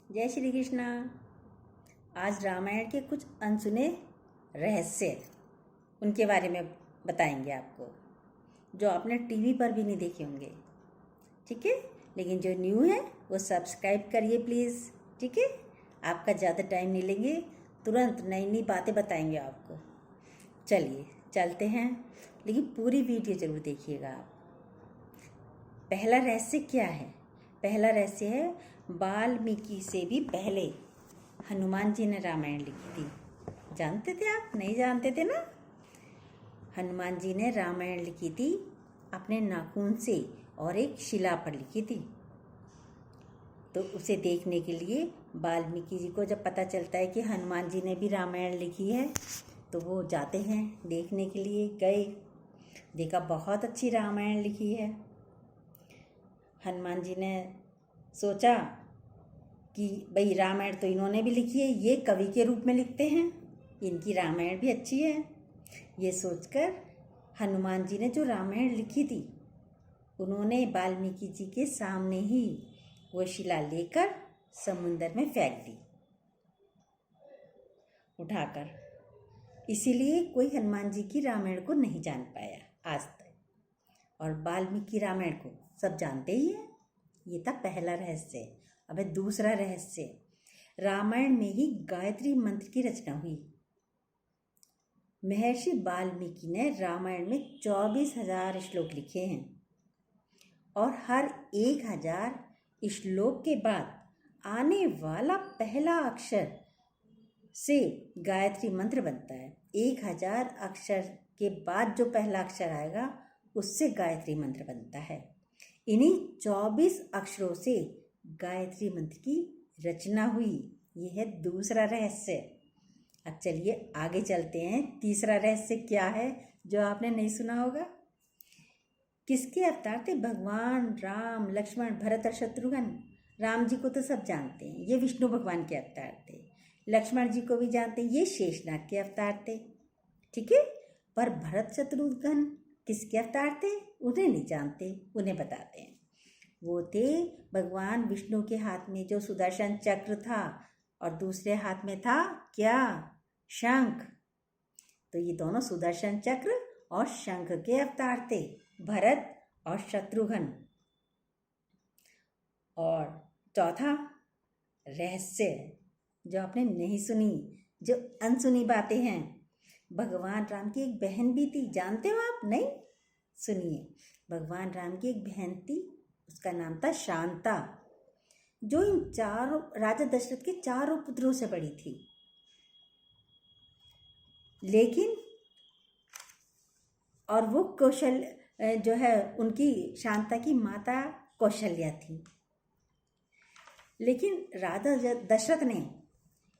जय श्री कृष्णा। आज रामायण के कुछ अनसुने रहस्य उनके बारे में बताएंगे आपको, जो आपने टीवी पर भी नहीं देखे होंगे। ठीक है, लेकिन जो न्यू है वो सब्सक्राइब करिए प्लीज़। ठीक है, आपका ज़्यादा टाइम नहीं लेंगे, तुरंत नई नई बातें बताएंगे आपको। चलिए चलते हैं, लेकिन पूरी वीडियो ज़रूर देखिएगा आप। पहला रहस्य क्या है? पहला रहस्य है, वाल्मीकि से भी पहले हनुमान जी ने रामायण लिखी थी। जानते थे आप? नहीं जानते थे ना? हनुमान जी ने रामायण लिखी थी अपने नाखून से और एक शिला पर लिखी थी। तो उसे देखने के लिए वाल्मीकि जी को जब पता चलता है कि हनुमान जी ने भी रामायण लिखी है, तो वो जाते हैं देखने के लिए। गए, देखा बहुत अच्छी रामायण लिखी है। हनुमान जी ने सोचा कि भाई रामायण तो इन्होंने भी लिखी है, ये कवि के रूप में लिखते हैं, इनकी रामायण भी अच्छी है। ये सोचकर हनुमान जी ने जो रामायण लिखी थी, उन्होंने वाल्मीकि जी के सामने ही वो शिला लेकर समुंदर में फेंक दी उठाकर। इसीलिए कोई हनुमान जी की रामायण को नहीं जान पाया आज तक, और वाल्मीकि रामायण को सब जानते ही हैं। ये था पहला रहस्य। अब दूसरा रहस्य, रामायण में ही गायत्री मंत्र की रचना हुई। महर्षि वाल्मीकि ने रामायण में 24,000 श्लोक लिखे हैं, और हर 1,000 श्लोक के बाद आने वाला पहला अक्षर से गायत्री मंत्र बनता है। 1,000 अक्षर के बाद जो पहला अक्षर आएगा, उससे गायत्री मंत्र बनता है। इन्हीं 24 अक्षरों से गायत्री मंत्र की रचना हुई। यह है दूसरा रहस्य। अब चलिए आगे चलते हैं। तीसरा रहस्य क्या है जो आपने नहीं सुना होगा? किसके अवतार थे भगवान राम, लक्ष्मण, भरत और शत्रुघ्न? राम जी को तो सब जानते हैं, ये विष्णु भगवान के अवतार थे। लक्ष्मण जी को भी जानते हैं, ये शेषनाग के अवतार थे। ठीक है, पर भरत शत्रुघ्न किसके अवतार थे? उन्हें नहीं जानते, उन्हें बताते हैं। वो थे भगवान विष्णु के हाथ में जो सुदर्शन चक्र था, और दूसरे हाथ में था क्या? शंख। तो ये दोनों सुदर्शन चक्र और शंख के अवतार थे, भरत और शत्रुघ्न। और चौथा रहस्य जो आपने नहीं सुनी, जो अनसुनी बातें हैं, भगवान राम की एक बहन भी थी। जानते हो आप? नहीं? सुनिए, भगवान राम की एक बहन थी, उसका नाम था शांता, जो इन चारों राजा दशरथ के चारों पुत्रों से बड़ी थी। लेकिन और वो कौशल जो है, उनकी शांता की माता कौशल्या थी। लेकिन राजा दशरथ ने,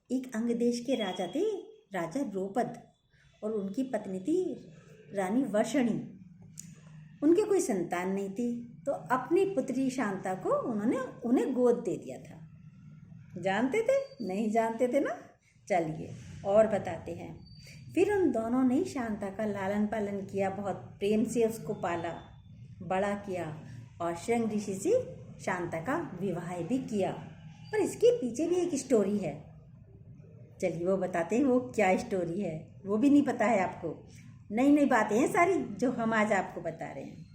एक अंग देश के राजा थे राजा द्रौपद, और उनकी पत्नी थी रानी वर्षणी। उनके कोई संतान नहीं थी, तो अपनी पुत्री शांता को उन्हें गोद दे दिया था। जानते थे? नहीं जानते थे ना? चलिए और बताते हैं। फिर उन दोनों ने शांता का लालन पालन किया, बहुत प्रेम से उसको पाला, बड़ा किया, और शृंग ऋषि से शांता का विवाह भी किया। पर इसके पीछे भी एक स्टोरी है। चलिए वो बताते हैं, वो क्या स्टोरी है। वो भी नहीं पता है आपको। नई नई बातें हैं सारी जो हम आज आपको बता रहे हैं।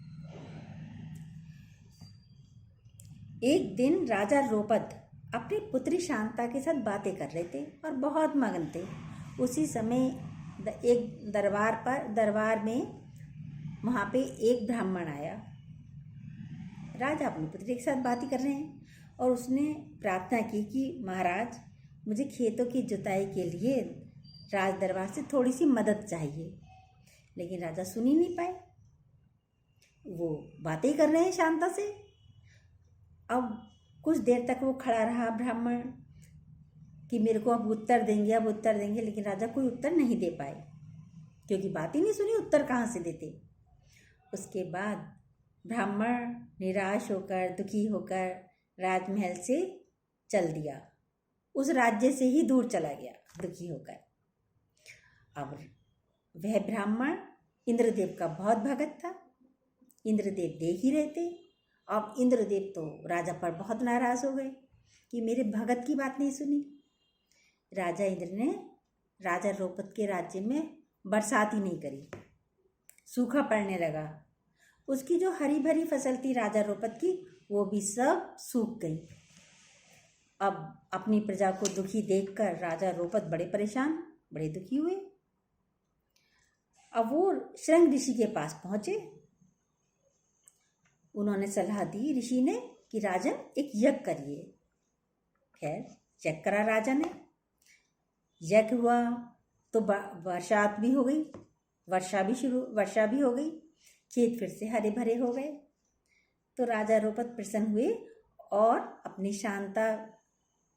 एक दिन राजा द्रौपद अपनी पुत्री शांता के साथ बातें कर रहे थे और बहुत मगन थे। उसी समय एक दरबार में वहाँ पे एक ब्राह्मण आया। राजा अपनी पुत्री के साथ बातें कर रहे हैं, और उसने प्रार्थना की कि महाराज, मुझे खेतों की जुताई के लिए राज दरबार से थोड़ी सी मदद चाहिए। लेकिन राजा सुन ही नहीं पाए, वो बातें कर रहे हैं शांता से। अब कुछ देर तक वो खड़ा रहा ब्राह्मण कि मेरे को अब उत्तर देंगे, लेकिन राजा कोई उत्तर नहीं दे पाए, क्योंकि बात ही नहीं सुनी, उत्तर कहाँ से देते। उसके बाद ब्राह्मण निराश होकर, दुखी होकर राजमहल से चल दिया, उस राज्य से ही दूर चला गया दुखी होकर। अब वह ब्राह्मण इंद्रदेव का बहुत भगत था। इंद्रदेव देख ही रहे थे। अब इंद्रदेव तो राजा पर बहुत नाराज हो गए। कि मेरे भगत की बात नहीं सुनी। राजा इंद्र ने राजा द्रौपद के राज्य में बरसात ही नहीं करी, सूखा पड़ने लगा। उसकी जो हरी भरी फसल थी राजा द्रौपद की, वो भी सब सूख गई। अब अपनी प्रजा को दुखी देखकर राजा द्रौपद बड़े परेशान, बड़े दुखी हुए। अब वो शृंग ऋषि के पास पहुंचे। उन्होंने सलाह दी ऋषि ने कि राजन एक यज्ञ करिए। खैर यज्ञ करा राजा ने, यज्ञ हुआ तो बरसात भी हो गई, वर्षा भी हो गई, खेत फिर से हरे भरे हो गए। तो राजा द्रौपद प्रसन्न हुए और अपनी शांता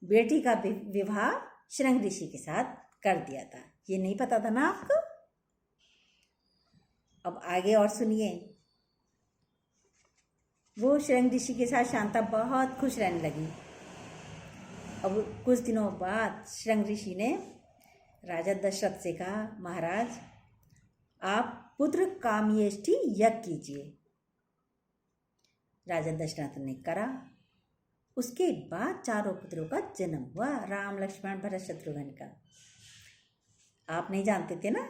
बेटी का विवाह शृंग ऋषि के साथ कर दिया था। ये नहीं पता था ना आपको? अब आगे और सुनिए। वो शृंग ऋषि के साथ शांता बहुत खुश रहने लगी। अब कुछ दिनों बाद शृंग ऋषि ने राजा दशरथ से कहा, महाराज आप पुत्र कामयेष्टि यज्ञ कीजिए। राजा दशरथ ने करा। उसके बाद 4 पुत्रों का जन्म हुआ, राम लक्ष्मण भरत शत्रुघ्न का। आप नहीं जानते थे ना?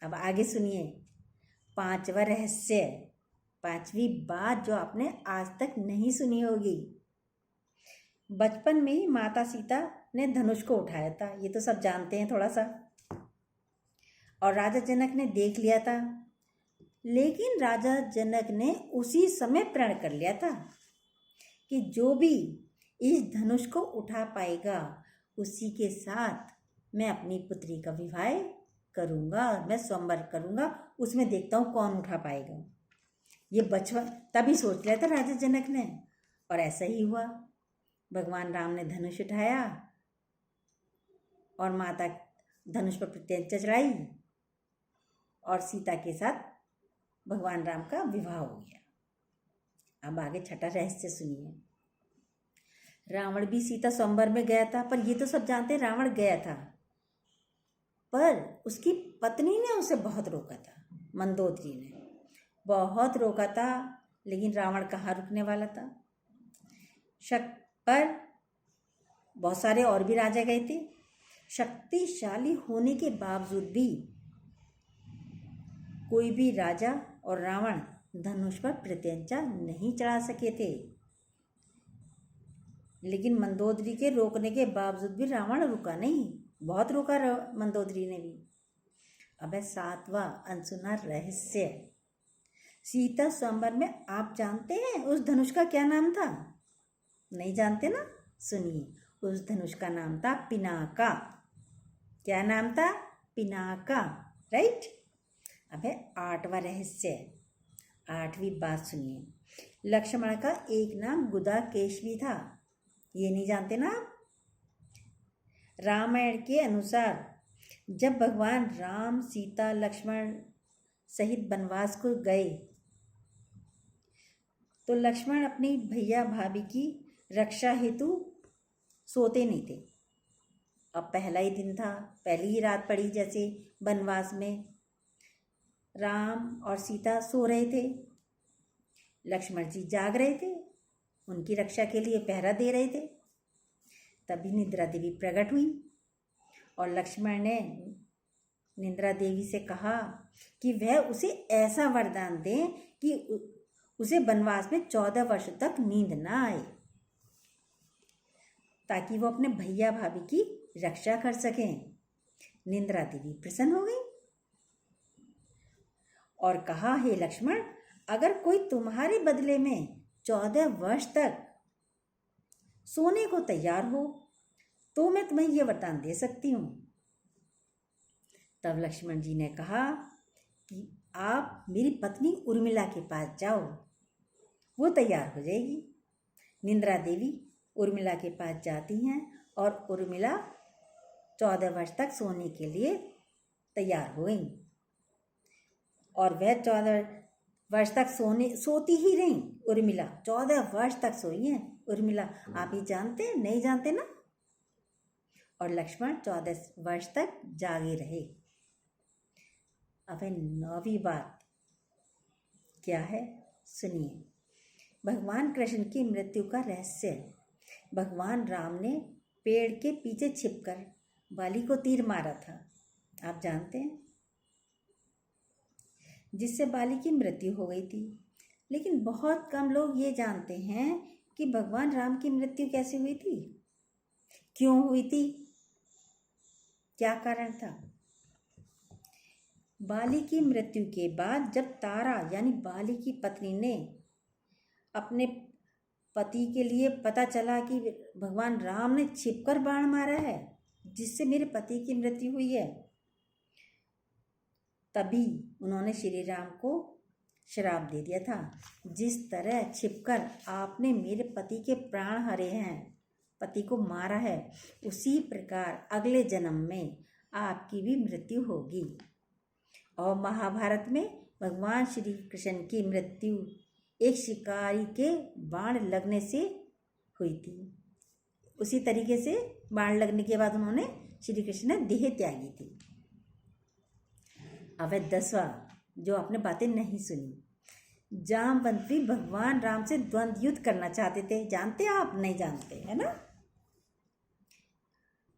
अब आगे सुनिए 5वां रहस्य, 5वीं बात जो आपने आज तक नहीं सुनी होगी। बचपन में ही माता सीता ने धनुष को उठाया था, ये तो सब जानते हैं थोड़ा सा, और राजा जनक ने देख लिया था। लेकिन राजा जनक ने उसी समय प्रण कर लिया था कि जो भी इस धनुष को उठा पाएगा उसी के साथ मैं अपनी पुत्री का विवाह करूँगा, मैं स्वयंवर करूँगा, उसमें देखता हूँ कौन उठा पाएगा। ये बचपन तभी सोच लिया था राजा जनक ने, और ऐसा ही हुआ। भगवान राम ने धनुष उठाया और माता धनुष पर प्रत्यंचा चढ़ाई और सीता के साथ भगवान राम का विवाह हो गया। अब आगे 6ठा रहस्य सुनिए। रावण भी सीता स्वयंवर में गया था, पर ये तो सब जानते हैं रावण गया था, पर उसकी पत्नी ने उसे बहुत रोका था। मंदोदरी ने बहुत रोका था, लेकिन रावण कहाँ रुकने वाला था। पर बहुत सारे और भी राजा गए थे। शक्तिशाली होने के बावजूद भी कोई भी राजा और रावण धनुष पर प्रत्यंचा नहीं चढ़ा सके थे। लेकिन मंदोदरी के रोकने के बावजूद भी रावण रुका नहीं, बहुत रोका मंदोदरी ने भी। अब 7वां अनसुना रहस्य। सीता स्वयंवर में आप जानते हैं उस धनुष का क्या नाम था? नहीं जानते ना? सुनिए, उस धनुष का नाम था पिनाका। क्या नाम था? पिनाका, राइट। अब है 8वां रहस्य, 8वीं बात सुनिए। लक्ष्मण का एक नाम गुदाकेशवी था, ये नहीं जानते ना? रामायण के अनुसार जब भगवान राम सीता लक्ष्मण सहित वनवास को गए तो लक्ष्मण अपनी भैया भाभी की रक्षा हेतु सोते नहीं थे। अब पहला ही दिन था, पहली ही रात पड़ी जैसे वनवास में। राम और सीता सो रहे थे, लक्ष्मण जी जाग रहे थे, उनकी रक्षा के लिए पहरा दे रहे थे। तभी निद्रा देवी प्रकट हुई और लक्ष्मण ने निद्रा देवी से कहा कि वह उसे ऐसा वरदान दें कि उसे वनवास में 14 वर्ष तक नींद ना आए, ताकि वो अपने भैया भाभी की रक्षा कर सकें। निद्रा देवी प्रसन्न हो गई और कहा, हे लक्ष्मण, अगर कोई तुम्हारे बदले में 14 वर्ष तक सोने को तैयार हो तो मैं तुम्हें यह वरदान दे सकती हूँ। तब लक्ष्मण जी ने कहा कि आप मेरी पत्नी उर्मिला के पास जाओ, वो तैयार हो जाएगी। निद्रा देवी उर्मिला के पास जाती हैं और उर्मिला 14 वर्ष तक सोने के लिए तैयार हो गई और वह 14 वर्ष तक सोती ही रही। उर्मिला 14 वर्ष तक सोई हैं उर्मिला। आप ये जानते हैं? नहीं जानते ना? और लक्ष्मण 14 वर्ष तक जागे रहे। अब 9वीं बात क्या है, सुनिए। भगवान कृष्ण की मृत्यु का रहस्य। भगवान राम ने पेड़ के पीछे छिपकर बाली को तीर मारा था, आप जानते हैं, जिससे बाली की मृत्यु हो गई थी। लेकिन बहुत कम लोग ये जानते हैं कि भगवान राम की मृत्यु कैसे हुई थी, क्यों हुई थी, क्या कारण था। बाली की मृत्यु के बाद जब तारा यानी बाली की पत्नी ने अपने पति के लिए पता चला कि भगवान राम ने छिपकर बाण मारा है जिससे मेरे पति की मृत्यु हुई है, तभी उन्होंने श्री राम को श्राप दे दिया था, जिस तरह छिपकर आपने मेरे पति के प्राण हरे हैं, पति को मारा है, उसी प्रकार अगले जन्म में आपकी भी मृत्यु होगी। और महाभारत में भगवान श्री कृष्ण की मृत्यु एक शिकारी के बाण लगने से हुई थी। उसी तरीके से बाण लगने के बाद उन्होंने श्री कृष्ण ने देह त्यागी थी। अब 10वां जो आपने बातें नहीं सुनी, जामवंत भी भगवान राम से द्वंद्व युद्ध करना चाहते थे, जानते आप, नहीं जानते है ना।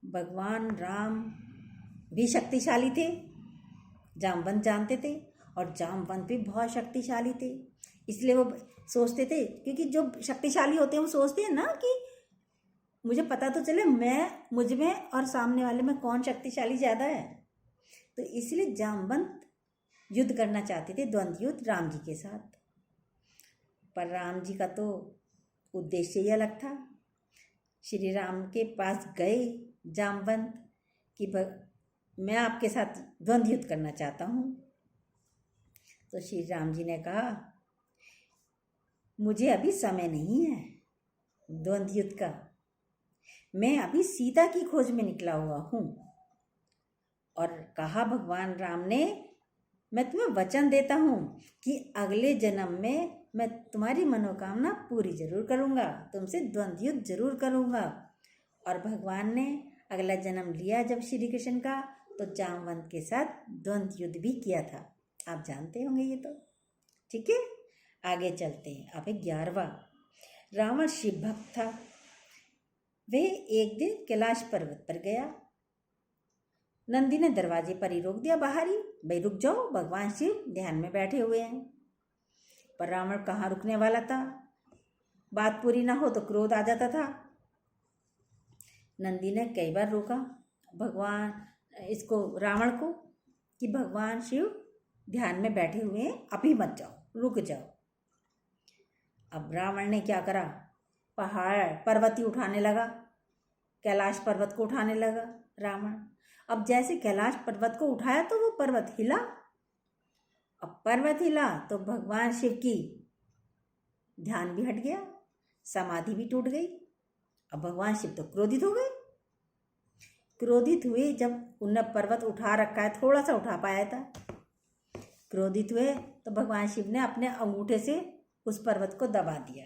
भगवान राम भी शक्तिशाली थे, जामवंत जानते थे, और जामवंत भी बहुत शक्तिशाली थे, इसलिए वो सोचते थे, क्योंकि जो शक्तिशाली होते हैं वो सोचते हैं ना कि मुझे पता तो चले मुझ में और सामने वाले में कौन शक्तिशाली ज़्यादा है, तो इसलिए जामवंत युद्ध करना चाहते थे, द्वंद्व युद्ध राम जी के साथ। पर राम जी का तो उद्देश्य ही अलग था। श्री राम के पास गए जामवंत कि मैं आपके साथ द्वंद्व युद्ध करना चाहता हूँ। तो श्री राम जी ने कहा, मुझे अभी समय नहीं है द्वंद्व युद्ध का, मैं अभी सीता की खोज में निकला हुआ हूँ। और कहा भगवान राम ने, मैं तुम्हें वचन देता हूँ कि अगले जन्म में मैं तुम्हारी मनोकामना पूरी जरूर करूँगा, तुमसे द्वंद्व युद्ध जरूर करूँगा। और भगवान ने अगला जन्म लिया जब श्री कृष्ण का, तो जामवंत के साथ द्वंद्व युद्ध भी किया था, आप जानते होंगे ये तो। ठीक है, आगे चलते हैं। अब 11वां, रावण शिव भक्त था। वह एक दिन कैलाश पर्वत पर गया। नंदी ने दरवाजे पर ही रोक दिया बाहर ही, भाई रुक जाओ, भगवान शिव ध्यान में बैठे हुए हैं। पर रावण कहाँ रुकने वाला था, बात पूरी ना हो तो क्रोध आ जाता था। नंदी ने कई बार रोका रावण को कि भगवान शिव ध्यान में बैठे हुए हैं, अभी मत जाओ, रुक जाओ। अब रावण ने क्या करा, पर्वत ही उठाने लगा, कैलाश पर्वत को उठाने लगा रावण। अब जैसे कैलाश पर्वत को उठाया तो वो पर्वत हिला। अब पर्वत हिला तो भगवान शिव की ध्यान भी हट गया, समाधि भी टूट गई। अब भगवान शिव तो क्रोधित हो गए। क्रोधित हुए, जब उन्होंने पर्वत उठा रखा है, थोड़ा सा उठा पाया था, क्रोधित हुए तो भगवान शिव ने अपने अंगूठे से उस पर्वत को दबा दिया।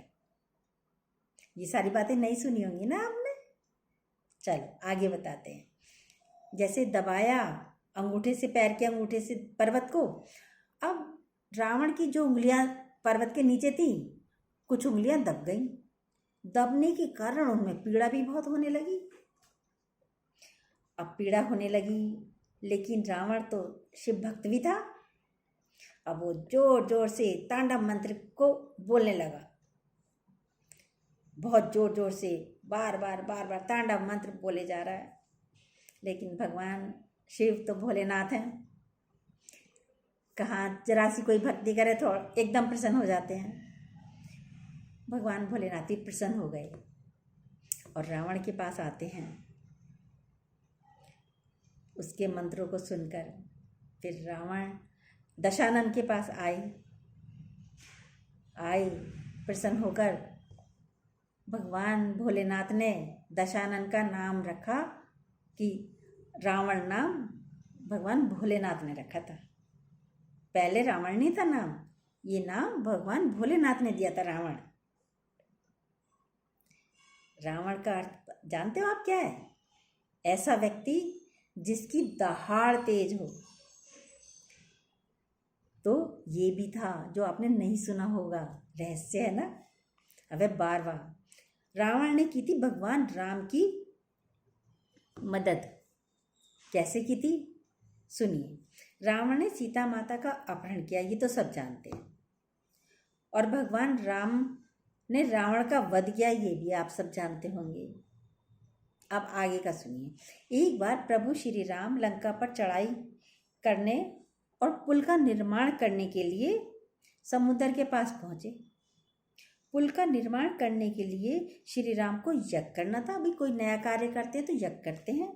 ये सारी बातें नहीं सुनी होंगी ना आपने। चलो आगे बताते हैं। जैसे दबाया अंगूठे से, पैर के अंगूठे से पर्वत को, अब रावण की जो उंगलियां पर्वत के नीचे थी, कुछ उंगलियां दब गईं। दबने के कारण उनमें पीड़ा भी बहुत होने लगी। अब पीड़ा होने लगी, लेकिन रावण तो शिव भक्त भी था। अब वो जोर जोर से तांडव मंत्र को बोलने लगा, बहुत जोर जोर से बार बार तांडव मंत्र बोले जा रहा है। लेकिन भगवान शिव तो भोलेनाथ हैं, कहाँ जरा सी कोई भक्ति करे तो एकदम प्रसन्न हो जाते हैं। भगवान भोलेनाथ भी प्रसन्न हो गए और रावण के पास आते हैं। उसके मंत्रों को सुनकर फिर रावण दशानन के पास आए प्रसन्न होकर। भगवान भोलेनाथ ने दशानन का नाम रखा कि रावण नाम भगवान भोलेनाथ ने रखा था। पहले रावण नहीं था नाम, ये नाम भगवान भोलेनाथ ने दिया था रावण। रावण का अर्थ जानते हो आप क्या है? ऐसा व्यक्ति जिसकी दहाड़ तेज हो। तो ये भी था जो आपने नहीं सुना होगा, रहस्य है ना। अब 12वां, रावण ने की थी भगवान राम की मदद। कैसे की थी सुनिए। रावण ने सीता माता का अपहरण किया, ये तो सब जानते हैं, और भगवान राम ने रावण का वध किया, ये भी आप सब जानते होंगे। अब आगे का सुनिए। एक बार प्रभु श्री राम लंका पर चढ़ाई करने और पुल का निर्माण करने के लिए समुद्र के पास पहुंचे। पुल का निर्माण करने के लिए श्री राम को यज्ञ करना था। अभी कोई नया कार्य करते हैं तो यज्ञ करते हैं।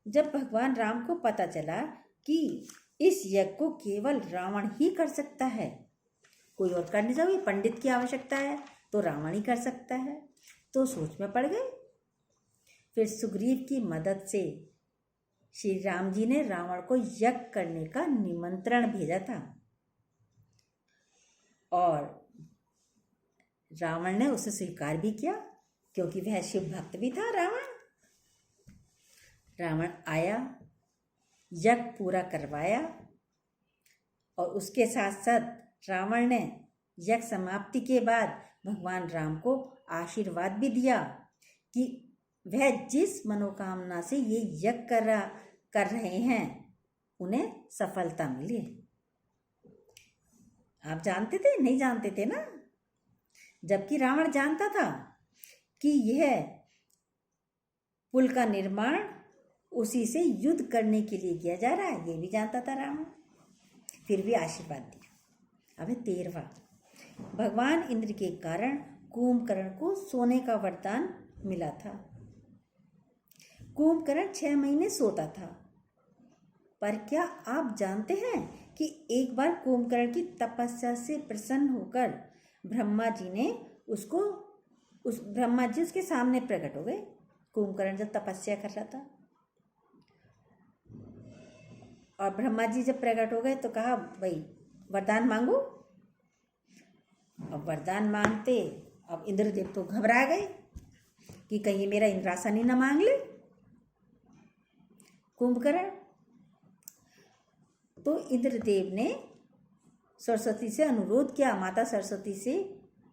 जब भगवान राम को पता चला कि इस यज्ञ को केवल रावण ही कर सकता है, कोई और कर नहीं सकता, पंडित की आवश्यकता है तो रावण ही कर सकता है, तो सोच में पड़ गए। फिर सुग्रीव की मदद से श्री राम जी ने रावण को यज्ञ करने का निमंत्रण भेजा था, और रावण ने उसे स्वीकार भी किया, क्योंकि वह शिव भक्त भी था रावण। रावण आया, यज्ञ पूरा करवाया, और उसके साथ साथ रावण ने यज्ञ समाप्ति के बाद भगवान राम को आशीर्वाद भी दिया कि वह जिस मनोकामना से ये यज्ञ कर रहे हैं उन्हें सफलता मिले। आप जानते थे? नहीं जानते थे ना? जबकि रावण जानता था कि यह पुल का निर्माण उसी से युद्ध करने के लिए किया जा रहा है, ये भी जानता था रावण, फिर भी आशीर्वाद दिया। अब 13वां, भगवान इंद्र के कारण कुंभकर्ण को सोने का वरदान मिला था। कुंभकर्ण 6 महीने सोता था, पर क्या आप जानते हैं कि एक बार कुंभकर्ण की तपस्या से प्रसन्न होकर ब्रह्मा जी उसके सामने प्रकट हो गए। कुंभकर्ण जब तपस्या कर रहा था, और ब्रह्मा जी जब प्रकट हो गए तो कहा, भाई वरदान मांगो। अब वरदान मांगते, अब इंद्रदेव तो घबरा गए कि कहीं मेरा इंद्रासन ही न मांग ले कुंभकर्ण। तो इंद्रदेव ने सरस्वती से अनुरोध किया, माता सरस्वती से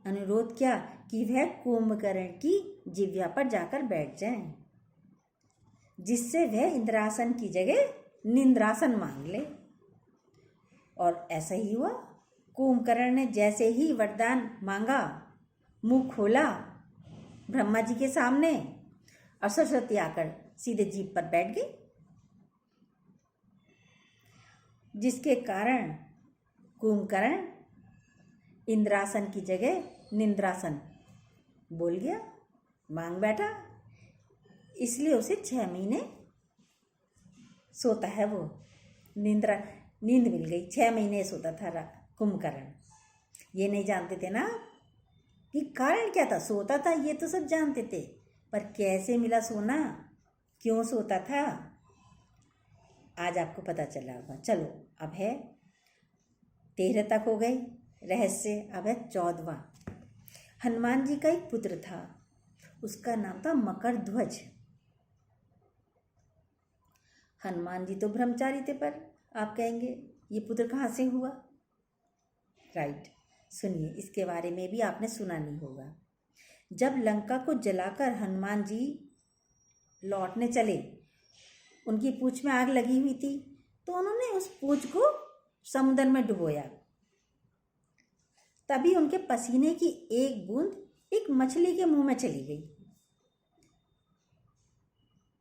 अनुरोध किया कि वह कुंभकर्ण की जिह्वा पर जाकर बैठ जाएं, जिससे वह इंद्रासन की जगह निंद्रासन मांग ले। और ऐसा ही हुआ। कुंभकर्ण ने जैसे ही वरदान मांगा, मुंह खोला ब्रह्मा जी के सामने, और सरस्वती आकर सीधे जीभ पर बैठ गई, जिसके कारण कुंभकर्ण इंद्रासन की जगह निंद्रासन बोल गया, मांग बैठा। इसलिए उसे 6 महीने सोता है, वो नींद मिल गई। 6 महीने सोता था कुंभकर्ण। ये नहीं जानते थे ना कि कारण क्या था, सोता था ये तो सब जानते थे, पर कैसे मिला सोना, क्यों सोता था, आज आपको पता चला होगा। चलो, अब है 13 तक हो गई रहस्य। अब है 14वां। हनुमान जी का एक पुत्र था, उसका नाम था मकरध्वज। हनुमान जी तो ब्रह्मचारी थे, पर आप कहेंगे ये पुत्र कहाँ से हुआ? राइट, सुनिए, इसके बारे में भी आपने सुना नहीं होगा। जब लंका को जलाकर हनुमान जी लौटने चले, उनकी पूंछ में आग लगी हुई थी, तो उन्होंने उस पूंछ को समुद्र में डुबोया। तभी उनके पसीने की एक बूंद एक मछली के मुंह में चली गई।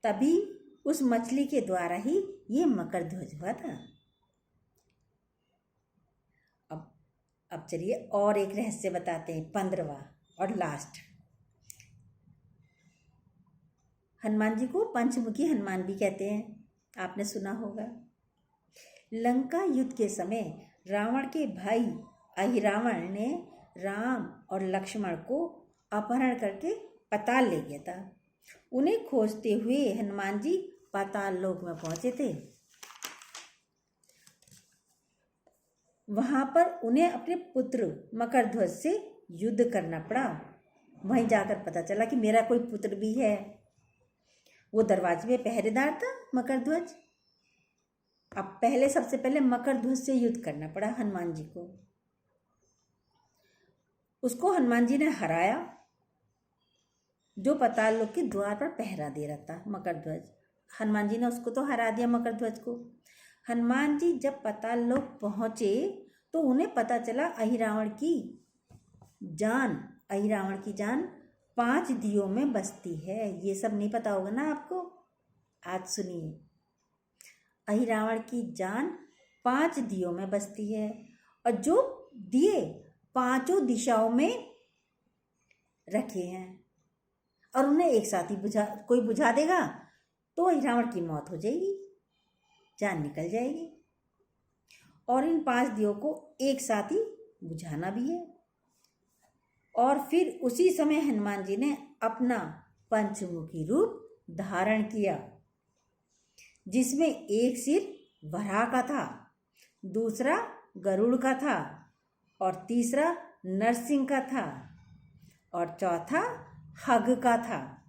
तभी उस मछली के द्वारा ही ये मकरध्वज हुआ था। अब चलिए और एक रहस्य बताते हैं, 15वां और लास्ट। हनुमान जी को पंचमुखी हनुमान भी कहते हैं, आपने सुना होगा। लंका युद्ध के समय रावण के भाई अहिरावण ने राम और लक्ष्मण को अपहरण करके पाताल ले गया था। उन्हें खोजते हुए हनुमान जी पाताल लोक में पहुंचे थे। वहां पर उन्हें अपने पुत्र मकरध्वज से युद्ध करना पड़ा। वहीं जाकर पता चला कि मेरा कोई पुत्र भी है। वो दरवाजे में पहरेदार था मकरध्वज। अब सबसे पहले मकरध्वज से युद्ध करना पड़ा हनुमान जी को। उसको हनुमान जी ने हराया जो पाताल लोक के द्वार पर पहरा दे रहा था, मकरध्वज। हनुमान जी ने उसको तो हरा दिया, मकरध्वज को। हनुमान जी जब पाताल लोक पहुँचे तो उन्हें पता चला अहिरावण की जान 5 दियों में बसती है। ये सब नहीं पता होगा ना आपको, आज सुनिए। अहिरावण की जान 5 दियों में बसती है, और जो दिए 5 दिशाओं में रखे हैं, और उन्हें एक साथ ही कोई बुझा देगा तो अहिरावण की मौत हो जाएगी, जान निकल जाएगी। और इन 5 दियों को एक साथ ही बुझाना भी है। और फिर उसी समय हनुमान जी ने अपना पंचमुखी रूप धारण किया, जिसमें एक सिर वराह का था, दूसरा गरुड़ का था, और तीसरा नरसिंह का था, और चौथा हग का था,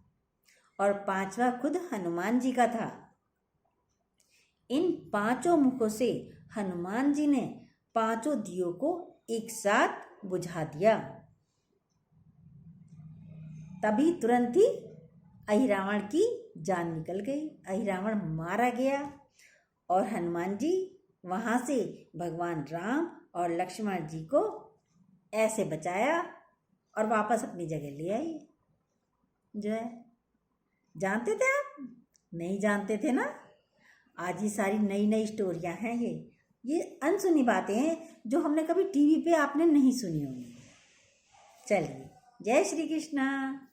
और 5वां खुद हनुमान जी का था। इन 5 मुखों से हनुमान जी ने 5 दियों को एक साथ बुझा दिया। तभी तुरंत ही अहिरावण की जान निकल गई, अहिरावण मारा गया, और हनुमान जी वहाँ से भगवान राम और लक्ष्मण जी को ऐसे बचाया और वापस अपनी जगह ले आई। जो है, जानते थे आप? नहीं जानते थे ना? आज ही सारी नई नई स्टोरियाँ हैं ये अनसुनी बातें हैं जो हमने कभी टीवी पे आपने नहीं सुनी होंगी। चलिए, जय श्री कृष्णा।